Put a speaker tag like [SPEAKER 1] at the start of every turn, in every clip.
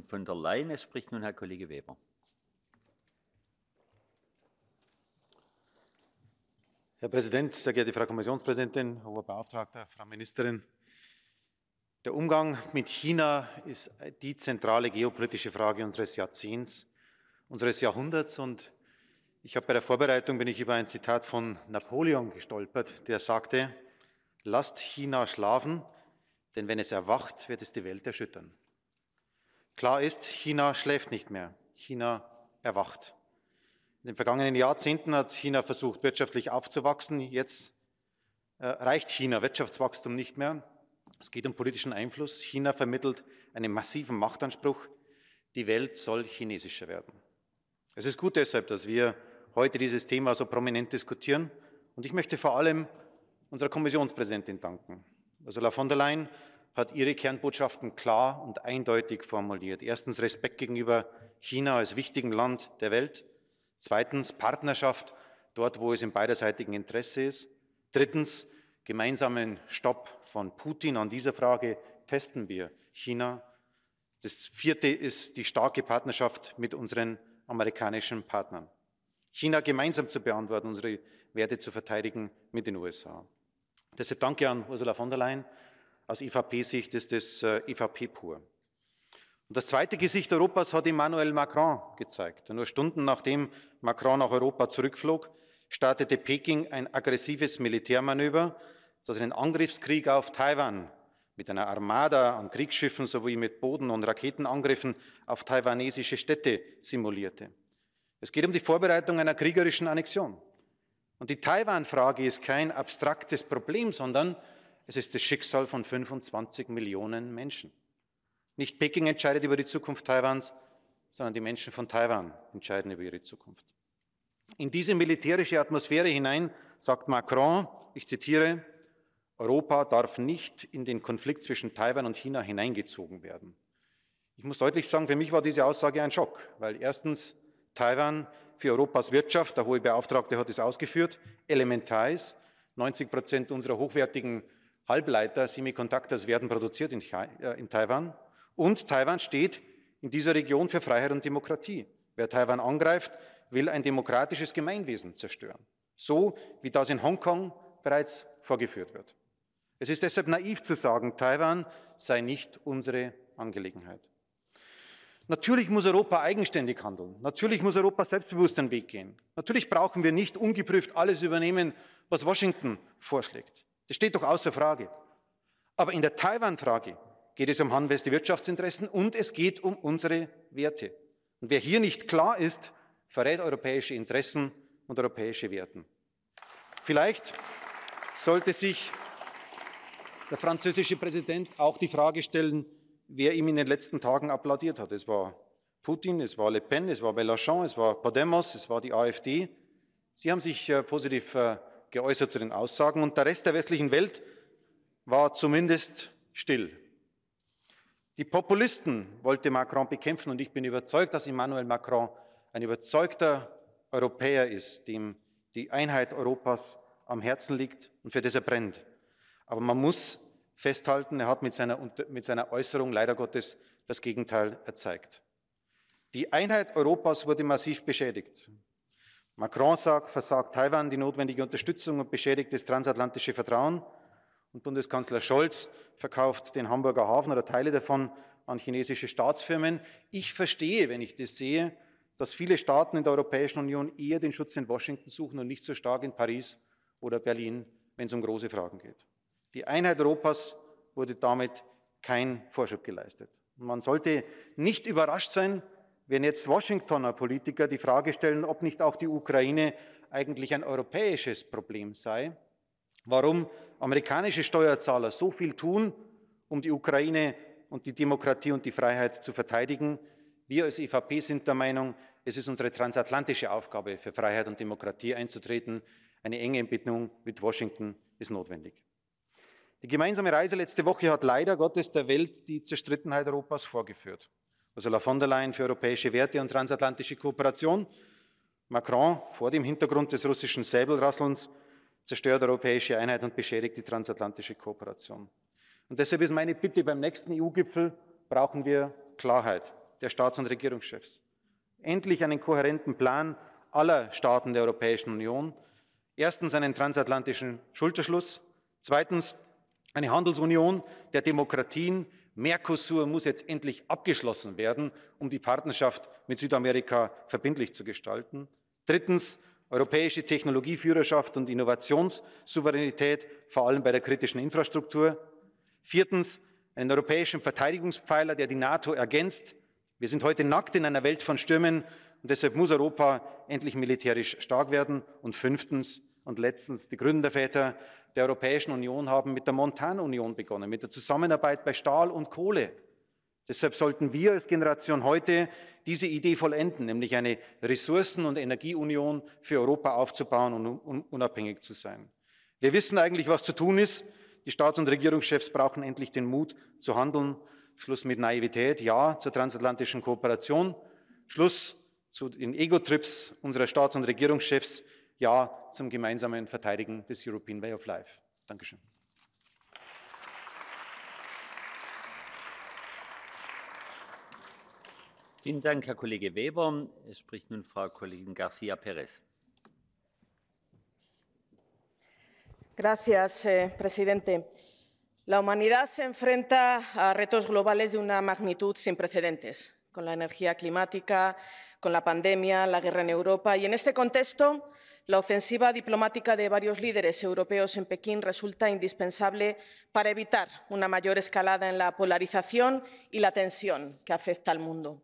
[SPEAKER 1] von der Leyen. Es spricht nun Herr Kollege Weber.
[SPEAKER 2] Herr Präsident, sehr geehrte Frau Kommissionspräsidentin, hoher Beauftragter, Frau Ministerin! Der Umgang mit China ist die zentrale geopolitische Frage unseres Jahrzehnts, unseres Jahrhunderts. Und bei der Vorbereitung bin ich über ein Zitat von Napoleon gestolpert, der sagte: Lasst China schlafen, denn wenn es erwacht, wird es die Welt erschüttern. Klar ist, China schläft nicht mehr, China erwacht. In den vergangenen Jahrzehnten hat China versucht, wirtschaftlich aufzuwachsen. Jetzt reicht China Wirtschaftswachstum nicht mehr. Es geht um politischen Einfluss. China vermittelt einen massiven Machtanspruch. Die Welt soll chinesischer werden. Es ist gut deshalb, dass wir heute dieses Thema so prominent diskutieren. Und ich möchte vor allem unserer Kommissionspräsidentin danken. Ursula von der Leyen hat ihre Kernbotschaften klar und eindeutig formuliert. Erstens Respekt gegenüber China als wichtigem Land der Welt. Zweitens Partnerschaft dort, wo es im beiderseitigen Interesse ist. Drittens gemeinsamen Stopp von Putin. An dieser Frage testen wir China. Das vierte ist die starke Partnerschaft mit unseren amerikanischen Partnern. China gemeinsam zu beantworten, unsere Werte zu verteidigen mit den USA. Deshalb danke an Ursula von der Leyen. Aus EVP-Sicht ist es EVP pur. Und das zweite Gesicht Europas hat Emmanuel Macron gezeigt. Nur Stunden nachdem Macron nach Europa zurückflog, startete Peking ein aggressives Militärmanöver, das einen Angriffskrieg auf Taiwan mit einer Armada an Kriegsschiffen sowie mit Boden- und Raketenangriffen auf taiwanesische Städte simulierte. Es geht um die Vorbereitung einer kriegerischen Annexion. Und die Taiwan-Frage ist kein abstraktes Problem, sondern es ist das Schicksal von 25 Millionen Menschen. Nicht Peking entscheidet über die Zukunft Taiwans, sondern die Menschen von Taiwan entscheiden über ihre Zukunft. In diese militärische Atmosphäre hinein sagt Macron, ich zitiere: Europa darf nicht in den Konflikt zwischen Taiwan und China hineingezogen werden. Ich muss deutlich sagen, für mich war diese Aussage ein Schock, weil erstens Taiwan für Europas Wirtschaft, der hohe Beauftragte hat es ausgeführt, elementar ist. 90% unserer hochwertigen Halbleiter, Semiconductors, werden produziert in Taiwan. Und Taiwan steht in dieser Region für Freiheit und Demokratie. Wer Taiwan angreift, will ein demokratisches Gemeinwesen zerstören, so wie das in Hongkong bereits vorgeführt wird. Es ist deshalb naiv zu sagen, Taiwan sei nicht unsere Angelegenheit. Natürlich muss Europa eigenständig handeln. Natürlich muss Europa selbstbewusst den Weg gehen. Natürlich brauchen wir nicht ungeprüft alles übernehmen, was Washington vorschlägt. Das steht doch außer Frage. Aber in der Taiwan-Frage geht es um handfeste Wirtschaftsinteressen und es geht um unsere Werte. Und wer hier nicht klar ist, verrät europäische Interessen und europäische Werte. Vielleicht sollte sich der französische Präsident auch die Frage stellen, wer ihm in den letzten Tagen applaudiert hat. Es war Putin, es war Le Pen, es war Mélenchon, es war Podemos, es war die AfD. Sie haben sich positiv geäußert zu den Aussagen und der Rest der westlichen Welt war zumindest still. Die Populisten wollte Macron bekämpfen und ich bin überzeugt, dass Emmanuel Macron ein überzeugter Europäer ist, dem die Einheit Europas am Herzen liegt und für das er brennt. Aber man muss festhalten, er hat mit seiner Äußerung leider Gottes das Gegenteil erzeigt. Die Einheit Europas wurde massiv beschädigt. Macron versagt Taiwan die notwendige Unterstützung und beschädigt das transatlantische Vertrauen. Und Bundeskanzler Scholz verkauft den Hamburger Hafen oder Teile davon an chinesische Staatsfirmen. Ich verstehe, wenn ich das sehe, dass viele Staaten in der Europäischen Union eher den Schutz in Washington suchen und nicht so stark in Paris oder Berlin, wenn es um große Fragen geht. Die Einheit Europas wurde damit kein Vorschub geleistet. Und man sollte nicht überrascht sein, wenn jetzt Washingtoner Politiker die Frage stellen, ob nicht auch die Ukraine eigentlich ein europäisches Problem sei. Warum amerikanische Steuerzahler so viel tun, um die Ukraine und die Demokratie und die Freiheit zu verteidigen. Wir als EVP sind der Meinung, es ist unsere transatlantische Aufgabe, für Freiheit und Demokratie einzutreten. Eine enge Entbindung mit Washington ist notwendig. Die gemeinsame Reise letzte Woche hat leider Gottes der Welt die Zerstrittenheit Europas vorgeführt. Ursula von der Leyen für europäische Werte und transatlantische Kooperation, Macron vor dem Hintergrund des russischen Säbelrasselns zerstört europäische Einheit und beschädigt die transatlantische Kooperation. Und deshalb ist meine Bitte, beim nächsten EU-Gipfel brauchen wir Klarheit. der Staats- und Regierungschefs. Endlich einen kohärenten Plan aller Staaten der Europäischen Union. Erstens einen transatlantischen Schulterschluss. Zweitens eine Handelsunion der Demokratien. Mercosur muss jetzt endlich abgeschlossen werden, um die Partnerschaft mit Südamerika verbindlich zu gestalten. Drittens europäische Technologieführerschaft und Innovationssouveränität, vor allem bei der kritischen Infrastruktur. Viertens einen europäischen Verteidigungspfeiler, der die NATO ergänzt. Wir sind heute nackt in einer Welt von Stürmen, und deshalb muss Europa endlich militärisch stark werden. Und fünftens und letztens, die Gründerväter der Europäischen Union haben mit der Montanunion begonnen, mit der Zusammenarbeit bei Stahl und Kohle. Deshalb sollten wir als Generation heute diese Idee vollenden, nämlich eine Ressourcen- und Energieunion für Europa aufzubauen und unabhängig zu sein. Wir wissen eigentlich, was zu tun ist. Die Staats- und Regierungschefs brauchen endlich den Mut zu handeln. Schluss mit Naivität, ja zur transatlantischen Kooperation. Schluss zu den Ego-Trips unserer Staats- und Regierungschefs, ja zum gemeinsamen Verteidigen des European Way of Life. Dankeschön.
[SPEAKER 1] Vielen Dank, Herr Kollege Weber. Es spricht nun Frau Kollegin García Pérez.
[SPEAKER 3] Gracias, presidente. La humanidad se enfrenta a retos globales de una magnitud sin precedentes, con la energía climática, con la pandemia, la guerra en Europa. Y en este contexto, la ofensiva diplomática de varios líderes europeos en Pekín resulta indispensable para evitar una mayor escalada en la polarización y la tensión que afecta al mundo.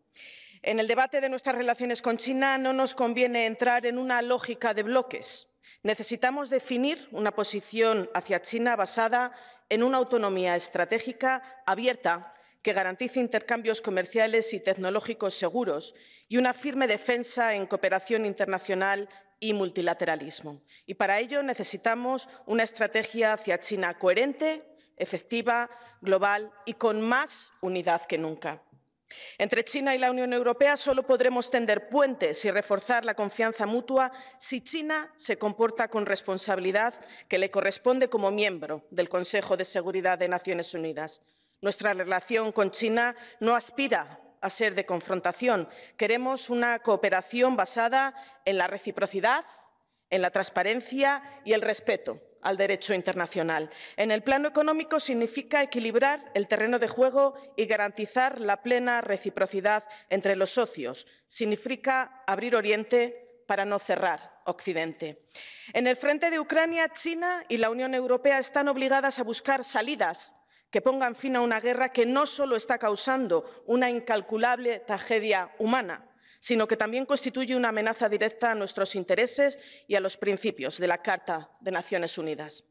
[SPEAKER 3] En el debate de nuestras relaciones con China no nos conviene entrar en una lógica de bloques. Necesitamos definir una posición hacia China basada en una autonomía estratégica abierta que garantice intercambios comerciales y tecnológicos seguros y una firme defensa en cooperación internacional y multilateralismo. Y para ello necesitamos una estrategia hacia China coherente, efectiva, global y con más unidad que nunca. Entre China y la Unión Europea solo podremos tender puentes y reforzar la confianza mutua si China se comporta con responsabilidad que le corresponde como miembro del Consejo de Seguridad de Naciones Unidas. Nuestra relación con China no aspira a ser de confrontación. Queremos una cooperación basada en la reciprocidad, en la transparencia y el respeto al derecho internacional. En el plano económico significa equilibrar el terreno de juego y garantizar la plena reciprocidad entre los socios. Significa abrir Oriente para no cerrar Occidente. En el frente de Ucrania, China y la Unión Europea están obligadas a buscar salidas que pongan fin a una guerra que no solo está causando una incalculable tragedia humana, sino que también constituye una amenaza directa a nuestros intereses y a los principios de la Carta de Naciones Unidas.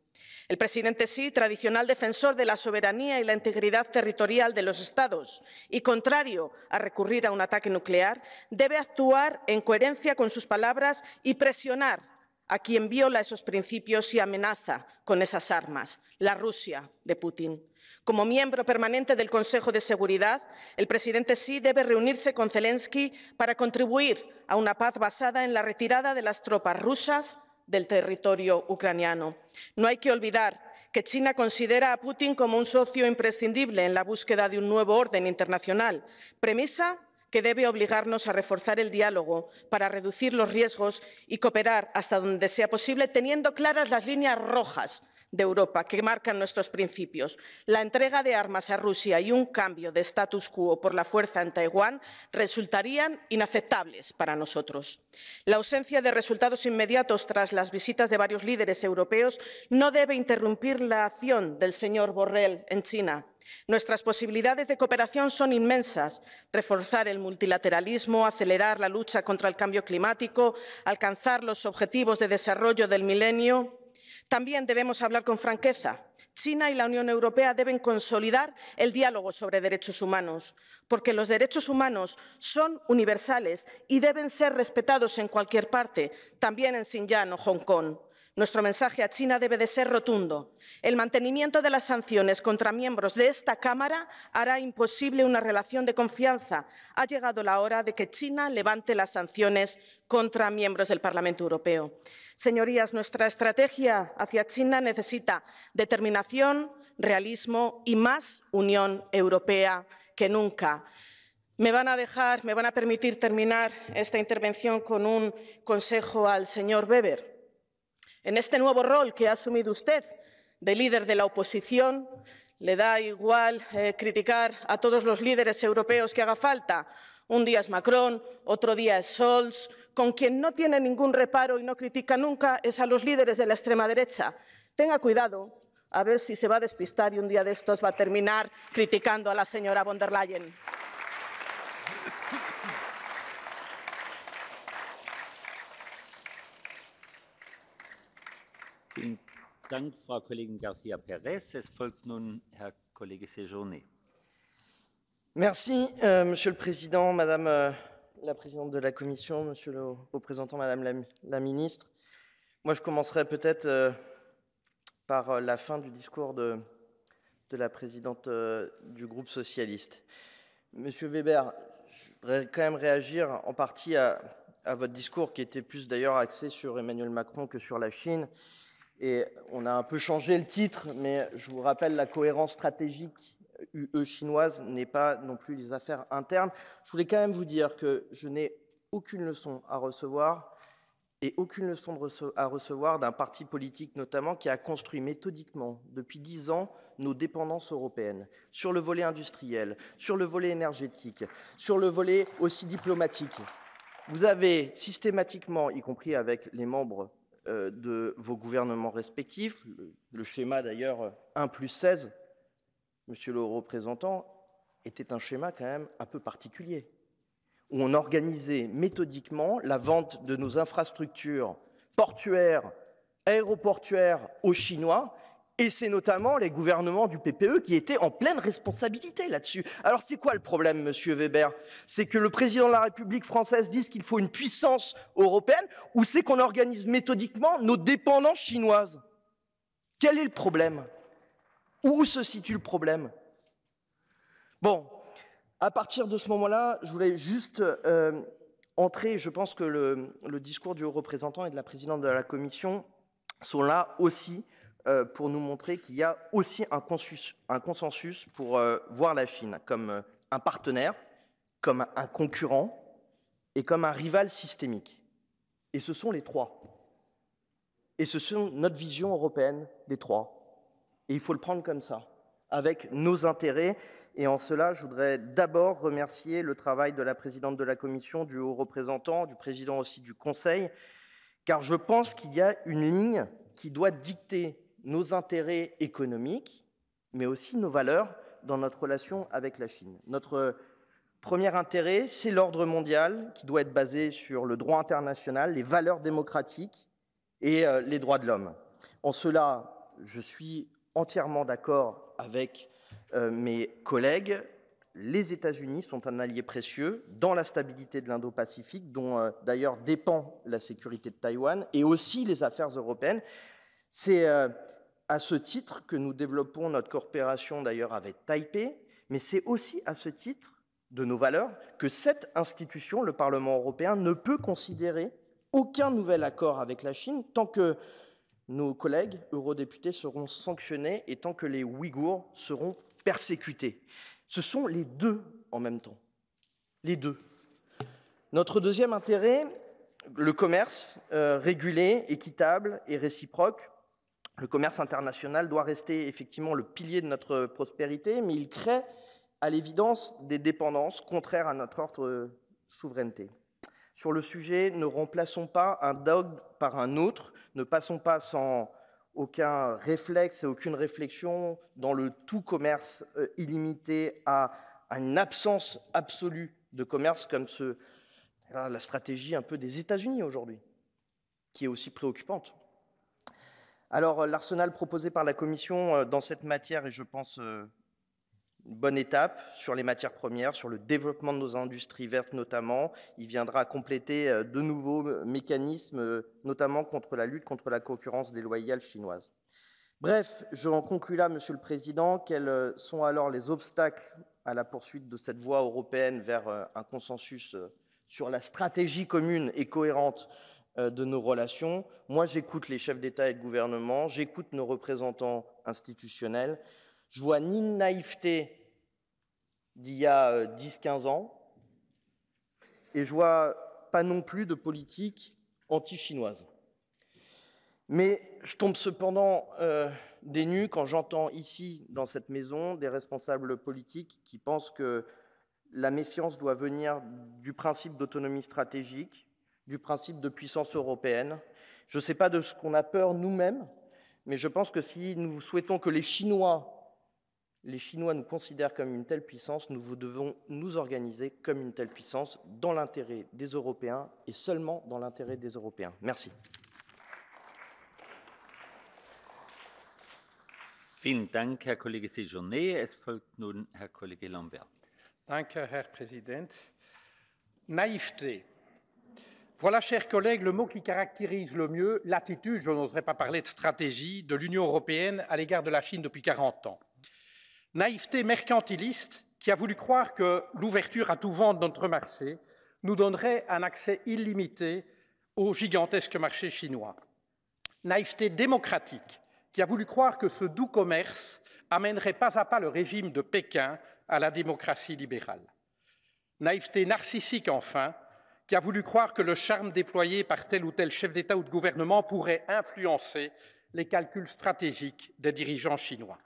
[SPEAKER 3] El presidente Xi, tradicional defensor de la soberanía y la integridad territorial de los Estados y contrario a recurrir a un ataque nuclear, debe actuar en coherencia con sus palabras y presionar a quien viola esos principios y amenaza con esas armas, la Rusia de Putin. Como miembro permanente del Consejo de Seguridad, el presidente Xi debe reunirse con Zelensky para contribuir a una paz basada en la retirada de las tropas rusas del territorio ucraniano. No hay que olvidar que China considera a Putin como un socio imprescindible en la búsqueda de un nuevo orden internacional, premisa que debe obligarnos a reforzar el diálogo para reducir los riesgos y cooperar hasta donde sea posible, teniendo claras las líneas rojas de Europa que marcan nuestros principios. La entrega de armas a Rusia y un cambio de status quo por la fuerza en Taiwán resultarían inaceptables para nosotros. La ausencia de resultados inmediatos tras las visitas de varios líderes europeos no debe interrumpir la acción del señor Borrell en China. Nuestras posibilidades de cooperación son inmensas. Reforzar el multilateralismo, acelerar la lucha contra el cambio climático, alcanzar los objetivos de desarrollo del milenio. También debemos hablar con franqueza. China y la Unión Europea deben consolidar el diálogo sobre derechos humanos, porque los derechos humanos son universales y deben ser respetados en cualquier parte, también en Xinjiang o Hong Kong. Nuestro mensaje a China debe de ser rotundo. El mantenimiento de las sanciones contra miembros de esta Cámara hará imposible una relación de confianza. Ha llegado la hora de que China levante las sanciones contra miembros del Parlamento Europeo. Señorías, nuestra estrategia hacia China necesita determinación, realismo y más Unión Europea que nunca. Me van a permitir terminar esta intervención con un consejo al señor Weber. En este nuevo rol que ha asumido usted de líder de la oposición, ¿le da igual criticar a todos los líderes europeos que haga falta? Un día es Macron, otro día es Scholz. Con quien no tiene ningún reparo y no critica nunca es a los líderes de la extrema derecha. Tenga cuidado, a ver si se va a despistar y un día de estos va a terminar criticando a la señora von der Leyen.
[SPEAKER 1] Vielen Dank, Frau Kollegin García Pérez. Es folgt nun Herr Kollege Séjourné.
[SPEAKER 4] Merci, Monsieur le Président, Madame la Présidente de la Commission, Monsieur le représentant, Madame la Ministre. Moi, je commencerai peut-être par la fin du discours de la Présidente du groupe socialiste. Monsieur Weber, je voudrais quand même réagir en partie à votre discours, qui était plus d'ailleurs axé sur Emmanuel Macron que sur la Chine. Et on a un peu changé le titre, mais je vous rappelle, la cohérence stratégique UE chinoise n'est pas non plus les affaires internes. Je voulais quand même vous dire que je n'ai aucune leçon à recevoir, et aucune leçon à recevoir d'un parti politique notamment qui a construit méthodiquement depuis 10 ans nos dépendances européennes, sur le volet industriel, sur le volet énergétique, sur le volet aussi diplomatique. Vous avez systématiquement, y compris avec les membres de vos gouvernements respectifs, le schéma d'ailleurs 1+16, Monsieur le représentant, était un schéma quand même un peu particulier, où on organisait méthodiquement la vente de nos infrastructures portuaires, aéroportuaires aux Chinois, et c'est notamment les gouvernements du PPE qui étaient en pleine responsabilité là-dessus. Alors c'est quoi le problème, Monsieur Weber? C'est que le président de la République française dise qu'il faut une puissance européenne, ou c'est qu'on organise méthodiquement nos dépendances chinoises? Quel est le problème? Où se situe le problème? Bon, à partir de ce moment-là, je voulais juste entrer, je pense que le discours du haut représentant et de la présidente de la Commission sont là aussi pour nous montrer qu'il y a aussi un consensus pour voir la Chine comme un partenaire, comme un concurrent et comme un rival systémique. Et ce sont les trois. Et ce sont notre vision européenne des trois. Et il faut le prendre comme ça, avec nos intérêts. Et en cela, je voudrais d'abord remercier le travail de la présidente de la Commission, du haut représentant, du président aussi du Conseil, car je pense qu'il y a une ligne qui doit dicter nos intérêts économiques, mais aussi nos valeurs dans notre relation avec la Chine. Notre premier intérêt, c'est l'ordre mondial qui doit être basé sur le droit international, les valeurs démocratiques et les droits de l'homme. En cela, je suis entièrement d'accord avec mes collègues. Les États-Unis sont un allié précieux dans la stabilité de l'Indo-Pacifique, dont d'ailleurs dépend la sécurité de Taïwan, et aussi les affaires européennes. C'est à ce titre que nous développons notre coopération d'ailleurs avec Taipei, mais c'est aussi à ce titre de nos valeurs que cette institution, le Parlement européen, ne peut considérer aucun nouvel accord avec la Chine tant que nos collègues eurodéputés seront sanctionnés et tant que les Ouïghours seront persécutés. Ce sont les deux en même temps. Les deux. Notre deuxième intérêt, le commerce régulé, équitable et réciproque. Le commerce international doit rester effectivement le pilier de notre prospérité, mais il crée à l'évidence des dépendances contraires à notre ordre souveraineté. Sur le sujet, ne remplaçons pas un dogme par un autre, ne passons pas sans aucun réflexe et aucune réflexion dans le tout commerce illimité à une absence absolue de commerce comme la stratégie un peu des États-Unis aujourd'hui, qui est aussi préoccupante. Alors, l'arsenal proposé par la Commission dans cette matière est, je pense, une bonne étape sur les matières premières, sur le développement de nos industries vertes notamment. Il viendra compléter de nouveaux mécanismes, notamment contre la lutte contre la concurrence déloyale chinoise. Bref, j'en conclus là, Monsieur le Président. Quels sont alors les obstacles à la poursuite de cette voie européenne vers un consensus sur la stratégie commune et cohérente de nos relations? Moi, j'écoute les chefs d'État et de gouvernement, j'écoute nos représentants institutionnels. Je vois ni une naïveté d'il y a 10-15 ans, et je ne vois pas non plus de politique anti-chinoise. Mais je tombe cependant des nues quand j'entends ici, dans cette maison, des responsables politiques qui pensent que la méfiance doit venir du principe d'autonomie stratégique, du principe de puissance européenne. Je ne sais pas de ce qu'on a peur nous-mêmes, mais je pense que si nous souhaitons que les Chinois nous considèrent comme une telle puissance, nous devons nous organiser comme une telle puissance dans l'intérêt des Européens et seulement dans l'intérêt des Européens. Merci.
[SPEAKER 1] Vielen Dank, Herr Kollege Séjourné. Es folgt nun Herr Kollege Lambert.
[SPEAKER 5] Danke, Herr Präsident. Naïveté. Voilà, chers collègues, le mot qui caractérise le mieux l'attitude, je n'oserais pas parler de stratégie, de l'Union européenne à l'égard de la Chine depuis 40 ans. Naïveté mercantiliste qui a voulu croire que l'ouverture à tout vent de notre marché nous donnerait un accès illimité au gigantesque marché chinois. Naïveté démocratique qui a voulu croire que ce doux commerce amènerait pas à pas le régime de Pékin à la démocratie libérale. Naïveté narcissique, enfin, qui a voulu croire que le charme déployé par tel ou tel chef d'État ou de gouvernement pourrait influencer les calculs stratégiques des dirigeants chinois.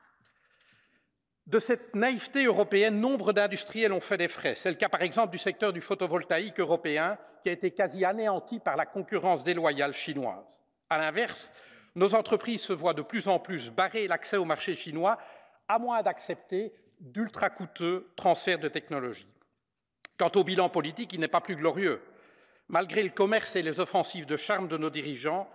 [SPEAKER 5] De cette naïveté européenne, nombre d'industriels ont fait des frais. C'est le cas, par exemple, du secteur du photovoltaïque européen, qui a été quasi anéanti par la concurrence déloyale chinoise. À l'inverse, nos entreprises se voient de plus en plus barrer l'accès au marché chinois, à moins d'accepter d'ultra coûteux transferts de technologie. Quant au bilan politique, il n'est pas plus glorieux. Malgré le commerce et les offensives de charme de nos dirigeants,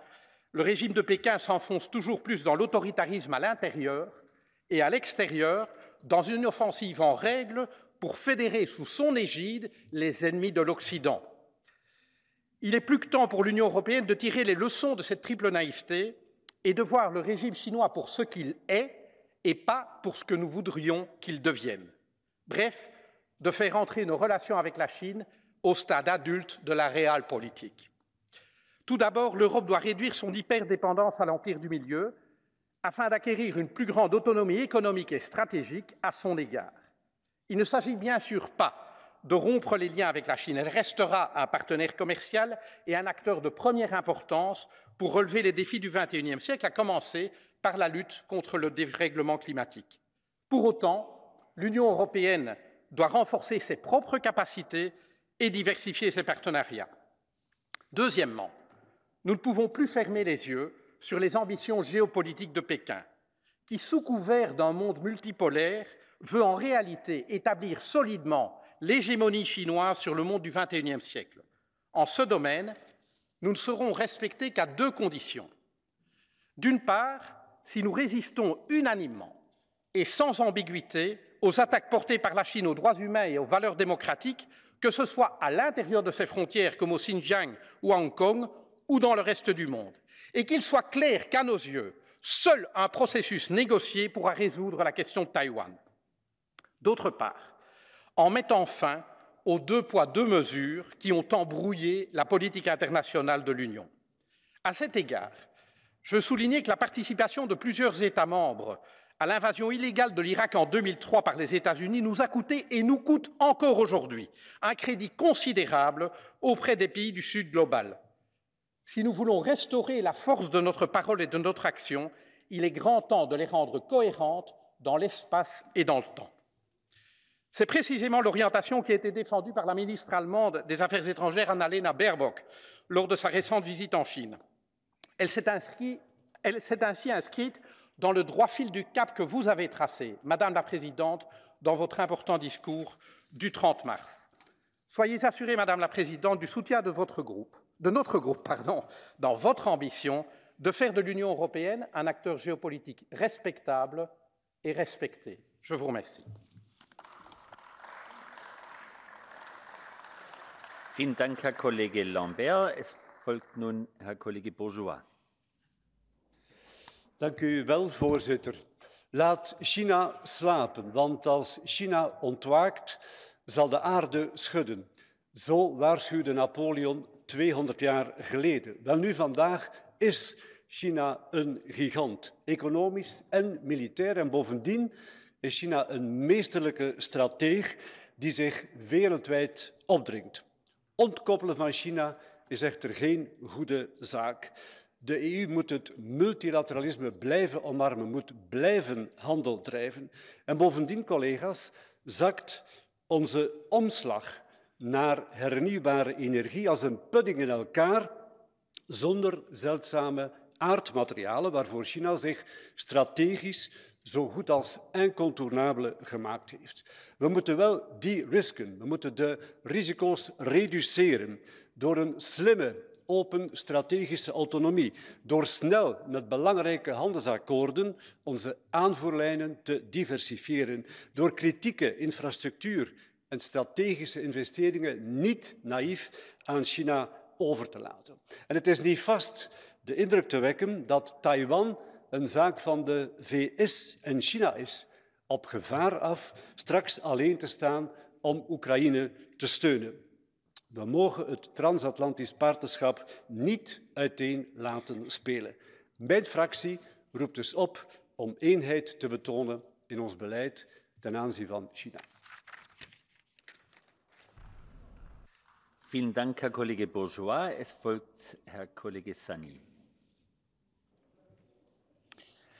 [SPEAKER 5] le régime de Pékin s'enfonce toujours plus dans l'autoritarisme à l'intérieur et à l'extérieur, dans une offensive en règle pour fédérer sous son égide les ennemis de l'Occident. Il est plus que temps pour l'Union européenne de tirer les leçons de cette triple naïveté et de voir le régime chinois pour ce qu'il est et pas pour ce que nous voudrions qu'il devienne. Bref, de faire entrer nos relations avec la Chine au stade adulte de la réelle politique. Tout d'abord, l'Europe doit réduire son hyperdépendance à l'Empire du Milieu afin d'acquérir une plus grande autonomie économique et stratégique à son égard. Il ne s'agit bien sûr pas de rompre les liens avec la Chine. Elle restera un partenaire commercial et un acteur de première importance pour relever les défis du XXIe siècle, à commencer par la lutte contre le dérèglement climatique. Pour autant, l'Union européenne doit renforcer ses propres capacités et diversifier ses partenariats. Deuxièmement, nous ne pouvons plus fermer les yeux sur les ambitions géopolitiques de Pékin, qui, sous couvert d'un monde multipolaire, veut en réalité établir solidement l'hégémonie chinoise sur le monde du XXIe siècle. En ce domaine, nous ne serons respectés qu'à deux conditions. D'une part, si nous résistons unanimement et sans ambiguïté aux attaques portées par la Chine aux droits humains et aux valeurs démocratiques, que ce soit à l'intérieur de ses frontières comme au Xinjiang ou à Hong Kong, ou dans le reste du monde, et qu'il soit clair qu'à nos yeux, seul un processus négocié pourra résoudre la question de Taïwan. D'autre part, en mettant fin aux deux poids, deux mesures qui ont embrouillé la politique internationale de l'Union. À cet égard, je veux souligner que la participation de plusieurs États membres à l'invasion illégale de l'Irak en 2003 par les États-Unis nous a coûté et nous coûte encore aujourd'hui un crédit considérable auprès des pays du Sud global. Si nous voulons restaurer la force de notre parole et de notre action, il est grand temps de les rendre cohérentes dans l'espace et dans le temps. C'est précisément l'orientation qui a été défendue par la ministre allemande des Affaires étrangères Annalena Baerbock lors de sa récente visite en Chine. Elle s'est ainsi inscrite dans le droit fil du cap que vous avez tracé, Madame la Présidente, dans votre important discours du 30 mars. Soyez assurée, Madame la Présidente, du soutien de notre groupe, dans votre ambition de faire de l'Union européenne un acteur géopolitique respectable et respecté. Je vous remercie.
[SPEAKER 1] Vielen Dank, Herr Kollege Lambert. Es folgt nun Herr Kollege Bourgeois.
[SPEAKER 6] Dank u wel, voorzitter. Laat China slapen, want als China ontwaakt, zal de aarde schudden. Zo waarschuwde Napoleon 200 jaar geleden. Welnu, vandaag is China een gigant, economisch en militair. En bovendien is China een meesterlijke strateeg die zich wereldwijd opdringt. Ontkoppelen van China is echter geen goede zaak. De EU moet het multilateralisme blijven omarmen, moet blijven handel drijven. En bovendien, collega's, zakt onze omslag naar hernieuwbare energie als een pudding in elkaar, zonder zeldzame aardmaterialen waarvoor China zich strategisch zo goed als incontournable gemaakt heeft. We moeten wel de-risken, we moeten de risico's reduceren door een slimme, open strategische autonomie, door snel met belangrijke handelsakkoorden onze aanvoerlijnen te diversifiëren, door kritieke infrastructuur en strategische investeringen niet naïef aan China over te laten. En het is niet vast de indruk te wekken dat Taiwan een zaak van de VS en China is, op gevaar af straks alleen te staan om Oekraïne te steunen. We mogen het transatlantisch partnerschap niet uiteen laten spelen. Mijn fractie roept dus op om eenheid te betonen in ons beleid ten aanzien van China.
[SPEAKER 1] Vielen Dank, Herr Kollege Bourgeois. Es folgt Herr Kollege Sani.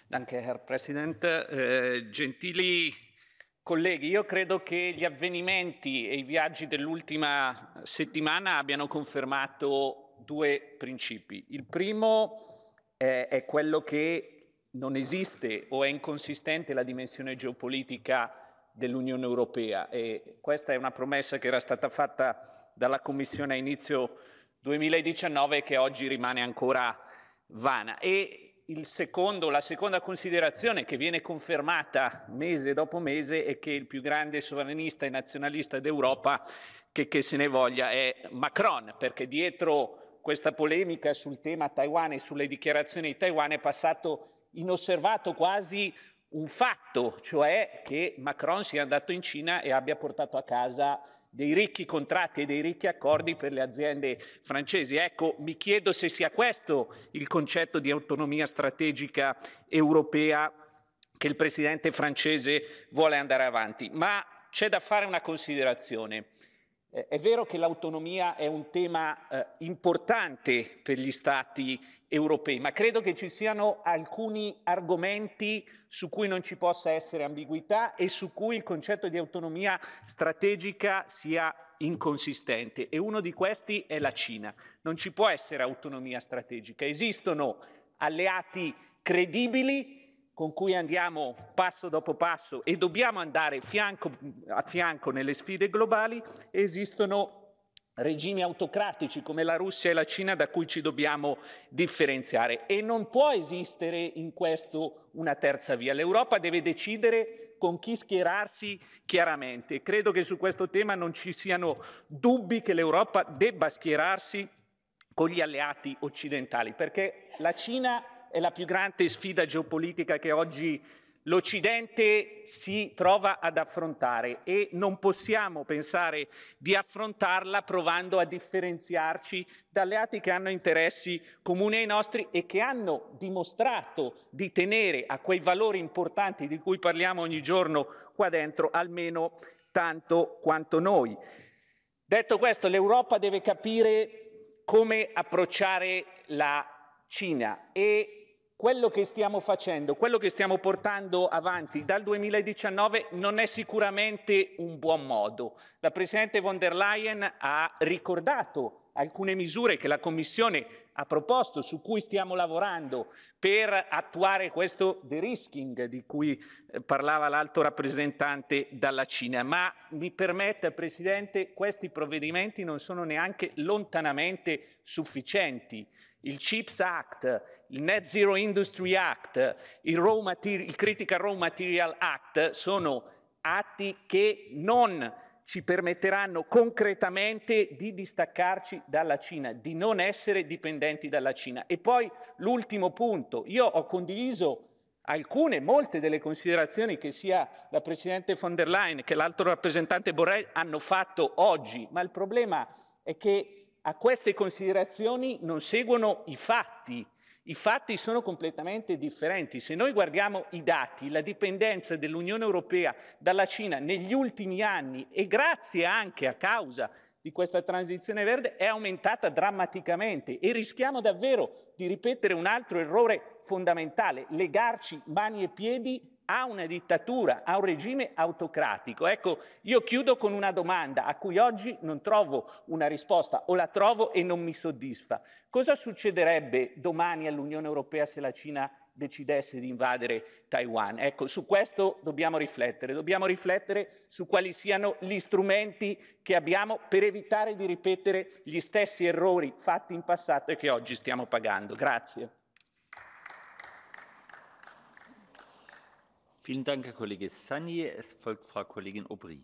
[SPEAKER 7] Danke, Herr Presidente. Gentili colleghi, io credo che gli avvenimenti e i viaggi dell'ultima settimana abbiano confermato due principi. Il primo è quello che non esiste o è inconsistente la dimensione geopolitica dell'Unione Europea, e questa è una promessa che era stata fatta dalla Commissione a inizio 2019 e che oggi rimane ancora vana. E la seconda considerazione, che viene confermata mese dopo mese, è che il più grande sovranista e nazionalista d'Europa, che se ne voglia, è Macron, perché dietro questa polemica sul tema Taiwan e sulle dichiarazioni di Taiwan è passato inosservato quasi un fatto, cioè che Macron sia andato in Cina e abbia portato a casa dei ricchi contratti e dei ricchi accordi per le aziende francesi. Ecco, mi chiedo se sia questo il concetto di autonomia strategica europea che il presidente francese vuole andare avanti. Ma c'è da fare una considerazione. È vero che l'autonomia è un tema importante per gli Stati europei, ma credo che ci siano alcuni argomenti su cui non ci possa essere ambiguità e su cui il concetto di autonomia strategica sia inconsistente, e uno di questi è la Cina. Non ci può essere autonomia strategica. Esistono alleati credibili con cui andiamo passo dopo passo e dobbiamo andare fianco a fianco nelle sfide globali, e esistono regimi autocratici come la Russia e la Cina da cui ci dobbiamo differenziare, e non può esistere in questo una terza via. L'Europa deve decidere con chi schierarsi chiaramente. Credo che su questo tema non ci siano dubbi che l'Europa debba schierarsi con gli alleati occidentali, perché la Cina è la più grande sfida geopolitica che oggi l'Occidente si trova ad affrontare, e non possiamo pensare di affrontarla provando a differenziarci da alleati che hanno interessi comuni ai nostri e che hanno dimostrato di tenere a quei valori importanti di cui parliamo ogni giorno qua dentro, almeno tanto quanto noi. Detto questo, l'Europa deve capire come approcciare la Cina, e quello che stiamo facendo, quello che stiamo portando avanti dal 2019 non è sicuramente un buon modo. La Presidente von der Leyen ha ricordato alcune misure che la Commissione ha proposto, su cui stiamo lavorando per attuare questo de-risking di cui parlava l'alto rappresentante dalla Cina. Ma mi permetta, Presidente, questi provvedimenti non sono neanche lontanamente sufficienti. Il CHIPS Act, il Net Zero Industry Act, il Critical Raw Material Act sono atti che non ci permetteranno concretamente di distaccarci dalla Cina, di non essere dipendenti dalla Cina. E poi l'ultimo punto, io ho condiviso molte delle considerazioni che sia la Presidente von der Leyen che l'alto rappresentante Borrell hanno fatto oggi, ma il problema è che a queste considerazioni non seguono i fatti. I fatti sono completamente differenti. Se noi guardiamo i dati, la dipendenza dell'Unione Europea dalla Cina negli ultimi anni, e grazie anche a causa di questa transizione verde, è aumentata drammaticamente e rischiamo davvero di ripetere un altro errore fondamentale, legarci mani e piedi a una dittatura, a un regime autocratico. Ecco, io chiudo con una domanda a cui oggi non trovo una risposta, o la trovo e non mi soddisfa. Cosa succederebbe domani all'Unione Europea se la Cina decidesse di invadere Taiwan? Ecco, su questo dobbiamo riflettere su quali siano gli strumenti che abbiamo per evitare di ripetere gli stessi errori fatti in passato e che oggi stiamo pagando. Grazie.
[SPEAKER 1] Vielen Dank, Herr Kollege Sagni. Es folgt Frau Kollegin Aubry.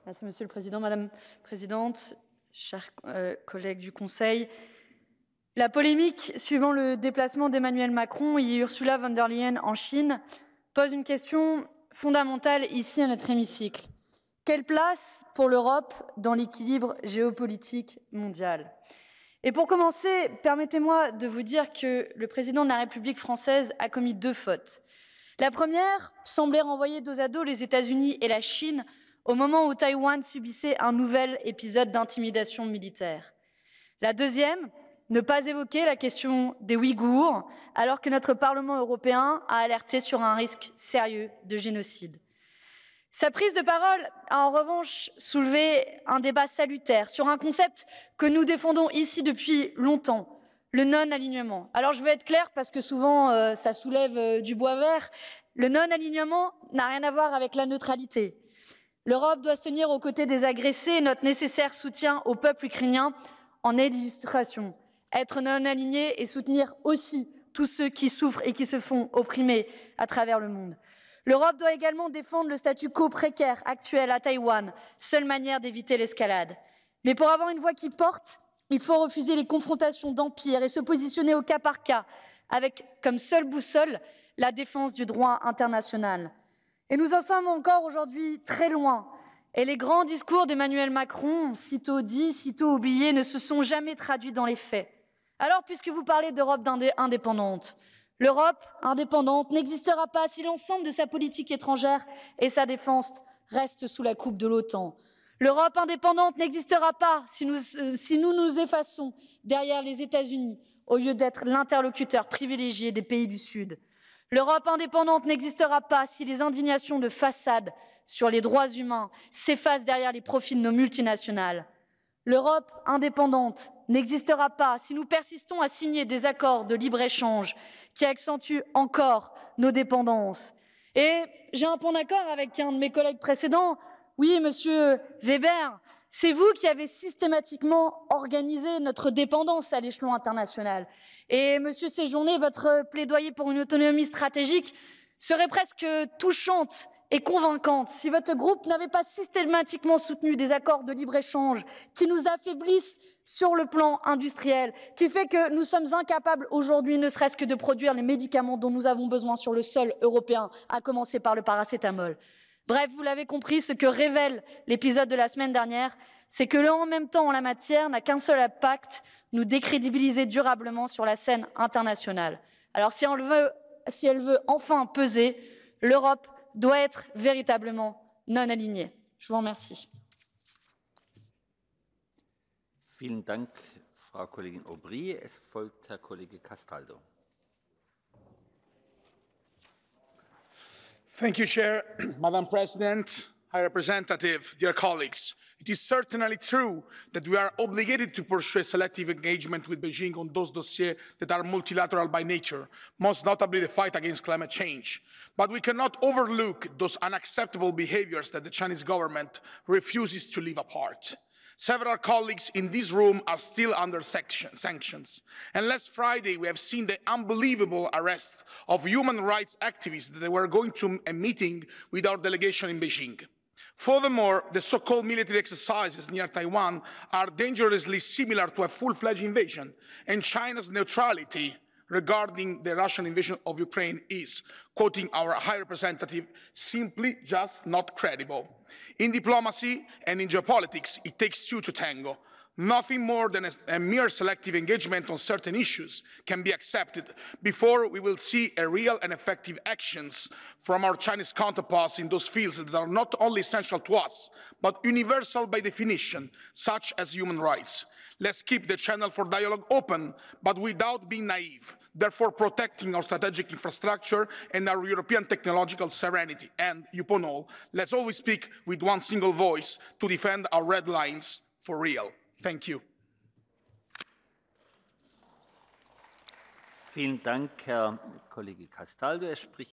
[SPEAKER 8] Merci, Monsieur le Président. Madame la Présidente, chers collègues du Conseil, la polémique suivant le déplacement d'Emmanuel Macron et Ursula von der Leyen en Chine pose une question fondamentale ici à notre hémicycle. Quelle place pour l'Europe dans l'équilibre géopolitique mondial? Et pour commencer, permettez-moi de vous dire que le président de la République française a commis 2 fautes. La première semblait renvoyer dos à dos les États-Unis et la Chine au moment où Taïwan subissait un nouvel épisode d'intimidation militaire. La deuxième, ne pas évoquer la question des Ouïghours, alors que notre Parlement européen a alerté sur un risque sérieux de génocide. Sa prise de parole a en revanche soulevé un débat salutaire sur un concept que nous défendons ici depuis longtemps, le non-alignement. Alors je veux être claire parce que souvent ça soulève du bois vert. Le non-alignement n'a rien à voir avec la neutralité. L'Europe doit se tenir aux côtés des agressés et notre nécessaire soutien au peuple ukrainien en est l'illustration. Être non-aligné et soutenir aussi tous ceux qui souffrent et qui se font opprimer à travers le monde. L'Europe doit également défendre le statu quo précaire actuel à Taïwan, seule manière d'éviter l'escalade. Mais pour avoir une voix qui porte, il faut refuser les confrontations d'empires et se positionner au cas par cas, avec comme seule boussole la défense du droit international. Et nous en sommes encore aujourd'hui très loin. Et les grands discours d'Emmanuel Macron, sitôt dits, sitôt oubliés, ne se sont jamais traduits dans les faits. Alors, puisque vous parlez d'Europe indépendante, l'Europe indépendante n'existera pas si l'ensemble de sa politique étrangère et sa défense restent sous la coupe de l'OTAN. L'Europe indépendante n'existera pas si nous nous effaçons derrière les États-Unis au lieu d'être l'interlocuteur privilégié des pays du Sud. L'Europe indépendante n'existera pas si les indignations de façade sur les droits humains s'effacent derrière les profits de nos multinationales. L'Europe indépendante n'existera pas si nous persistons à signer des accords de libre-échange qui accentuent encore nos dépendances. Et j'ai un point d'accord avec un de mes collègues précédents. Oui, Monsieur Weber, c'est vous qui avez systématiquement organisé notre dépendance à l'échelon international. Et Monsieur Séjourné, votre plaidoyer pour une autonomie stratégique serait presque touchante et convaincante si votre groupe n'avait pas systématiquement soutenu des accords de libre-échange qui nous affaiblissent sur le plan industriel, qui fait que nous sommes incapables aujourd'hui ne serait-ce que de produire les médicaments dont nous avons besoin sur le sol européen, à commencer par le paracétamol. Bref, vous l'avez compris, ce que révèle l'épisode de la semaine dernière, c'est que le « en même temps » en la matière n'a qu'un seul impact, nous décrédibiliser durablement sur la scène internationale. Alors si elle veut enfin peser, l'Europe doit être véritablement non alignée. Je vous remercie.
[SPEAKER 1] Vielen Dank, Frau Kollegin Aubry. Es folgt Herr Kollege Castaldo.
[SPEAKER 9] Thank you, Chair. Madam President, High Representative, dear colleagues. It is certainly true that we are obligated to pursue selective engagement with Beijing on those dossiers that are multilateral by nature, most notably the fight against climate change. But we cannot overlook those unacceptable behaviors that the Chinese government refuses to leave apart. Several colleagues in this room are still under sanctions. And last Friday, we have seen the unbelievable arrest of human rights activists that were going to a meeting with our delegation in Beijing. Furthermore, the so-called military exercises near Taiwan are dangerously similar to a full-fledged invasion, and China's neutrality regarding the Russian invasion of Ukraine is, quoting our High Representative, simply just not credible. In diplomacy and in geopolitics, it takes two to tango. Nothing more than a mere selective engagement on certain issues can be accepted before we will see a real and effective actions from our Chinese counterparts in those fields that are not only essential to us, but universal by definition, such as human rights. Let's keep the channel for dialogue open, but without being naive, therefore protecting our strategic infrastructure and our European technological serenity. And, upon all, let's always speak with one single voice to defend our red lines for real. Thank you.
[SPEAKER 1] Vielen Dank, Herr Kollege Castaldo. Er spricht